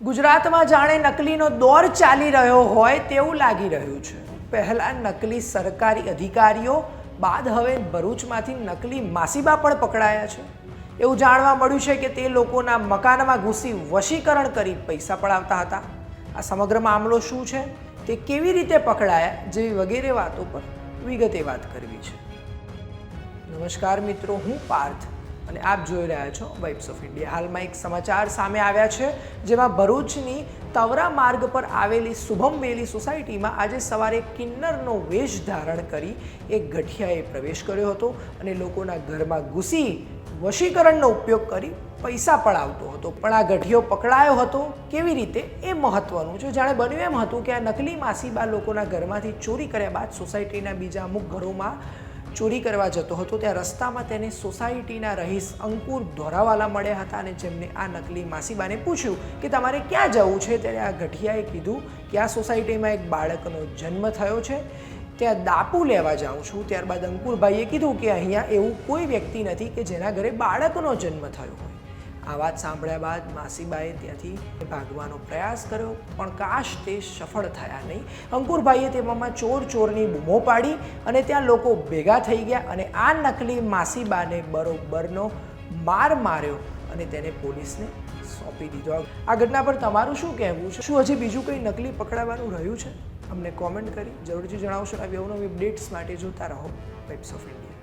ગુજરાતમાં જાણે નકલીનો દોર ચાલી રહ્યો હોય તેવું લાગી રહ્યું છે। પહેલા નકલી સરકારી અધિકારીઓ, બાદ હવે ભરૂચમાંથી નકલી માસીબા પણ પકડાયા છે। એવું જાણવા મળ્યું છે કે તે લોકોના મકાનમાં ઘૂસી વશીકરણ કરી પૈસા પડાવતા હતા। આ સમગ્ર મામલો શું છે, તે કેવી રીતે પકડાયા જેવી વગેરે વાતો પર વિગતે વાત કરવી છે। નમસ્કાર મિત્રો, હું પાર્થ અને આપ જોઈ રહ્યા છો વાઇબ્સ ઓફ ઇન્ડિયા। હાલમાં એક સમાચાર સામે આવ્યા છે, જેમાં ભરૂચની તવરા માર્ગ પર આવેલી શુભમ વેલી સોસાયટીમાં આજે સવારે કિન્નરનો વેશ ધારણ કરી એક ગઠિયાએ પ્રવેશ કર્યો હતો અને લોકોના ઘરમાં ઘૂસી વશીકરણનો ઉપયોગ કરી પૈસા પડાવતો હતો। પણ આ ગઠિયો પકડાયો હતો કેવી રીતે એ મહત્વનું છે। જાણે બન્યું એમ હતું કે આ નકલી માસીબા લોકોના ઘરમાંથી ચોરી કર્યા બાદ સોસાયટીના બીજા અમુક ઘરોમાં ચોરી કરવા જતો હતો। ત્યાં રસ્તામાં તેને સોસાયટીના રહીશ અંકુર ધોરાવાલા મળ્યા હતા અને જેમને આ નકલી માસીબાને પૂછ્યું કે તમારે ક્યાં જવું છે, ત્યારે આ ગઠિયાએ કીધું કે આ સોસાયટીમાં એક બાળકનો જન્મ થયો છે, ત્યાં દાપુ લેવા જાઉં છું। ત્યારબાદ અંકુરભાઈએ કીધું કે અહીંયા એવું કોઈ વ્યક્તિ નથી કે જેના ઘરે બાળકનો જન્મ થયો હોય। આ વાત સાંભળ્યા બાદ માસીબાએ ત્યાંથી ભાગવાનો પ્રયાસ કર્યો, પણ કાશ તે સફળ થયા નહીં। અંકુરભાઈએ તેમાં ચોર ચોરની બૂમો પાડી અને ત્યાં લોકો ભેગા થઈ ગયા અને આ નકલી માસીબાને બરોબરનો માર માર્યો અને તેને પોલીસને સોંપી દીધો। આ ઘટના પર તમારું શું કહેવું છે? શું હજી બીજું કંઈ નકલી પકડાવાનું રહ્યું છે? અમને કોમેન્ટ કરી જરૂરથી જણાવશો। આવી અવનવી અપડેટ્સ માટે જોતા રહો વાઇબ્સ ઓફ ઇન્ડિયા।